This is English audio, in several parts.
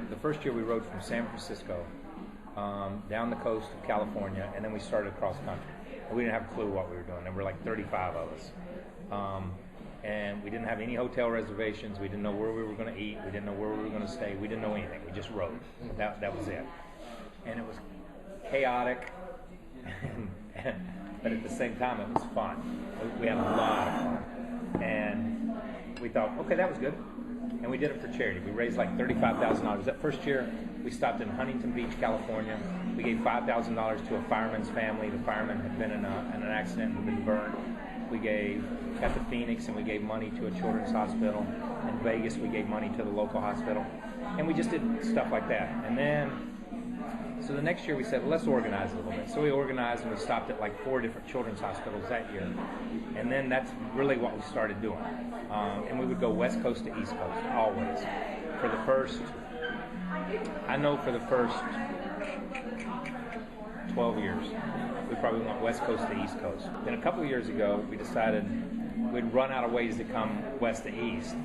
the first year we rode from San Francisco down the coast of California, and then we started cross country. And we didn't have a clue what we were doing. There were like 35 of us. And we didn't have any hotel reservations. We didn't know where we were going to eat. We didn't know where we were going to stay. We didn't know anything. We just rode. That was it. And it was chaotic, but at the same time it was fun. We had a lot of fun. And we thought, okay, that was good. And we did it for charity. We raised like $35,000. That first year, we stopped in Huntington Beach, California. We gave $5,000 to a fireman's family. The fireman had been in an accident and been burned. We got to Phoenix, and we gave money to a children's hospital. In Vegas, we gave money to the local hospital. And we just did stuff like that. And then, so the next year we said, let's organize a little bit. So we organized, and we stopped at like 4 different children's hospitals that year. And then that's really what we started doing. And we would go West Coast to East Coast, always. For the first 12 years, we probably went West Coast to East Coast. Then a couple of years ago, we decided we'd run out of ways to come west to east.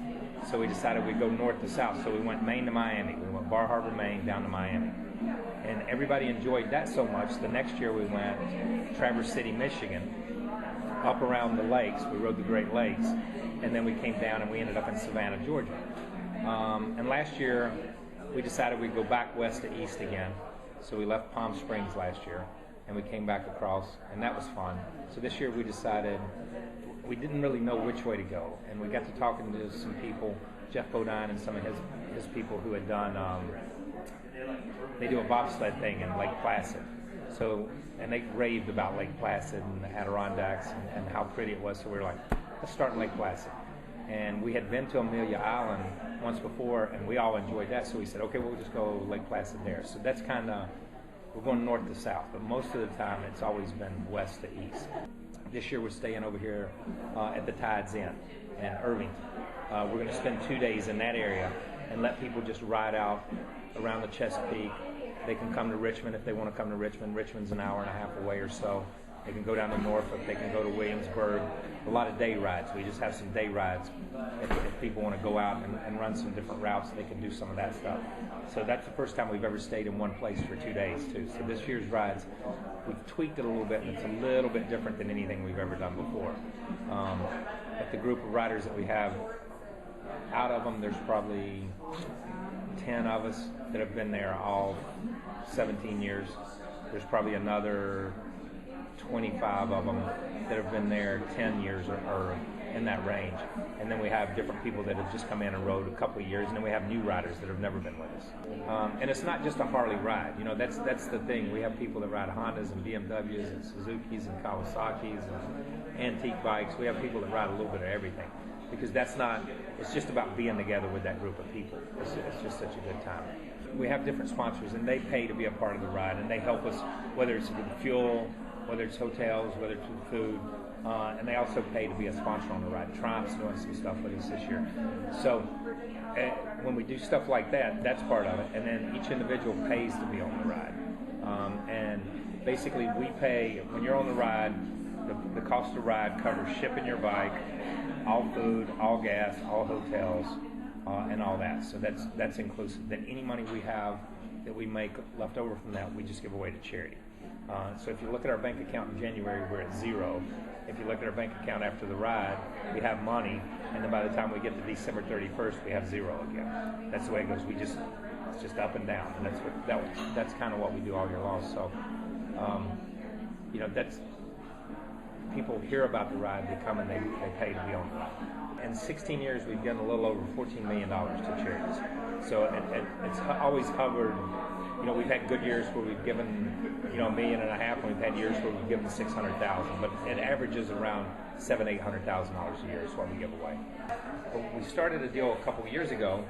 So we decided we'd go north to south. So we went Maine to Miami. We went Bar Harbor, Maine, down to Miami. And everybody enjoyed that so much. The next year we went Traverse City, Michigan, up around the lakes. We rode the Great Lakes. And then we came down and we ended up in Savannah, Georgia. And last year we decided we'd go back west to east again. So we left Palm Springs last year and we came back across, and that was fun. So this year we decided we didn't really know which way to go. And we got to talking to some people, Jeff Bodine and some of his people who had done, they do a bobsled thing in Lake Placid. So, and they raved about Lake Placid and the Adirondacks and how pretty it was. So we were like, let's start in Lake Placid. And we had been to Amelia Island once before, and we all enjoyed that. So we said, okay, we'll just go Lake Placid there. So that's kind of, we're going north to south, but most of the time it's always been west to east. This year we're staying over here at the Tides Inn in Irvington. We're going to spend 2 days in that area and let people just ride out around the Chesapeake. They can come to Richmond if they want to come to Richmond. Richmond's an hour and a half away or so. They can go down to Norfolk. They can go to Williamsburg. A lot of day rides. We just have some day rides. If people want to go out and run some different routes, they can do some of that stuff. So that's the first time we've ever stayed in one place for 2 days, too. So this year's rides, we've tweaked it a little bit, and it's a little bit different than anything we've ever done before. But the group of riders that we have, out of them, there's probably 10 of us that have been there all 17 years. There's probably another 25 of them that have been there 10 years or in that range. And then we have different people that have just come in and rode a couple of years, and then we have new riders that have never been with us. And it's not just a Harley ride. You know, that's the thing. We have people that ride Hondas and BMWs and Suzukis and Kawasaki's and antique bikes. We have people that ride a little bit of everything, because it's just about being together with that group of people. It's just such a good time. We have different sponsors, and they pay to be a part of the ride, and they help us, whether it's with fuel, whether it's hotels, whether it's with food, and they also pay to be a sponsor on the ride. Triumph's doing some stuff with us this year. So when we do stuff like that, that's part of it, and then each individual pays to be on the ride. And basically we pay, when you're on the ride, the cost of the ride covers shipping your bike, all food, all gas, all hotels, and all that. So that's inclusive. Then any money we have that we make left over from that, we just give away to charity. So if you look at our bank account in January, we're at zero. If you look at our bank account after the ride, we have money, and then by the time we get to December 31st, we have zero again. That's the way it goes. It's just up and down, and that's kind of what we do all year long. So, that's, people hear about the ride, they come and they pay to be on the ride. In 16 years, we've given a little over $14 million to charities. So it's always hovered. We've had good years where we've given, $1.5 million, and we've had years where we've given $600,000, but it averages around $700,000-800,000 a year is what we give away. But we started a deal a couple years ago,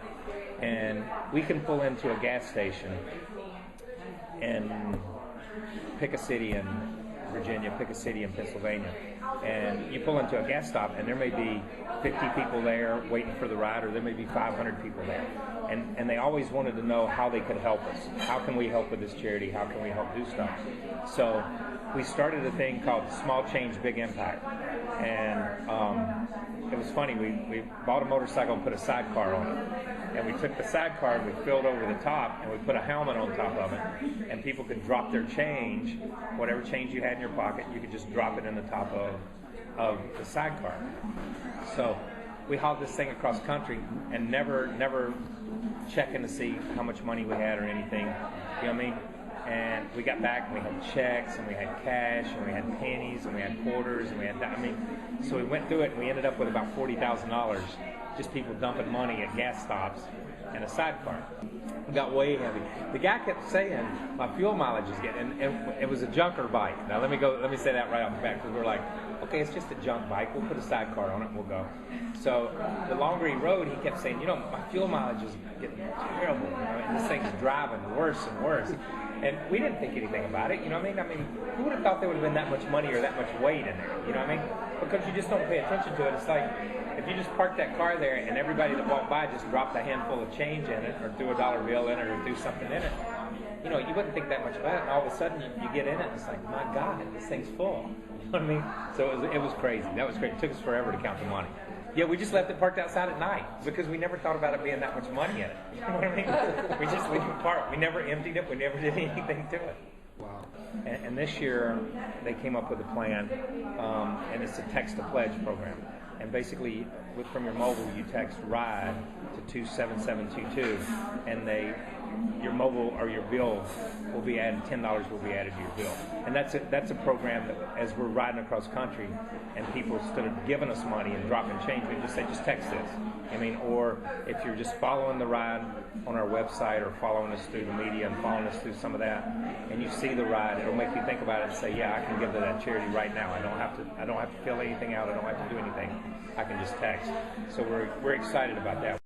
and we can pull into a gas station and pick a city in Virginia, pick a city in Pennsylvania, And you pull into a gas stop, and there may be 50 people there waiting for the ride, or there may be 500 people there. And they always wanted to know how they could help us. How can we help with this charity? How can we help do stuff? So we started a thing called Small Change, Big Impact. And it was funny. We bought a motorcycle and put a sidecar on it. And we took the sidecar and we filled over the top, and we put a helmet on top of it. And people could drop their change, whatever change you had in your pocket, you could just drop it in the top of the sidecar. So we hauled this thing across country and never checking to see how much money we had or anything. You know what I mean? And we got back and we had checks and we had cash and we had pennies and we had quarters and we had, so we went through it and we ended up with about $40,000, just people dumping money at gas stops and a sidecar. It got way heavy. The guy kept saying my fuel mileage is getting, and it was a junker bike. Now let me say that right off the bat, because we're like, okay, it's just a junk bike. We'll put a sidecar on it and we'll go. So the longer he rode, he kept saying, my fuel mileage is getting terrible. And this thing's driving worse and worse. And we didn't think anything about it, you know what I mean? Who would have thought there would have been that much money or that much weight in there, you know what I mean? Because you just don't pay attention to it. It's like, if you just park that car there and everybody that walked by just dropped a handful of change in it, or threw a dollar bill in it, or threw something in it, you wouldn't think that much about it, and all of a sudden you get in it, and it's like, my God, this thing's full. You know what I mean? So it was crazy. That was great. It took us forever to count the money. Yeah, we just left it parked outside at night because we never thought about it being that much money in it. You know what I mean? We just leave it parked. We never emptied it. We never did anything to it. Wow. And this year, they came up with a plan, and it's a text-to-pledge program. And basically, from your mobile, you text RIDE to 27722, and your mobile or your bill will be added, $10 will be added to your bill. And that's a program that, as we're riding across country and people instead of giving us money and dropping change, we just say, just text this. Or if you're just following the ride on our website or following us through the media and following us through some of that, and you see the ride, it'll make you think about it and say, yeah, I can give to that charity right now. I don't have to fill anything out. I don't have to do anything. I can just text. So we're excited about that.